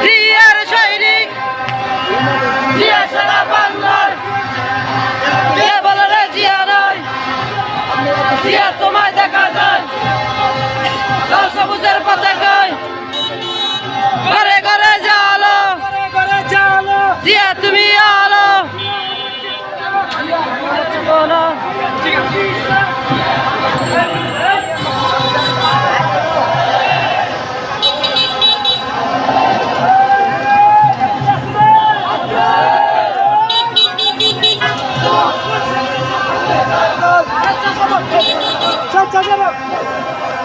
জিয়ার সৈনিক জিয়া সারা বাংলার কে বলে রে জিয়া নয় জিয়া তোমায় দেখা যায় লাল সবুজের পতাকায় ঘরে ঘরে জালো জিয়া তুমি আলো Shut up!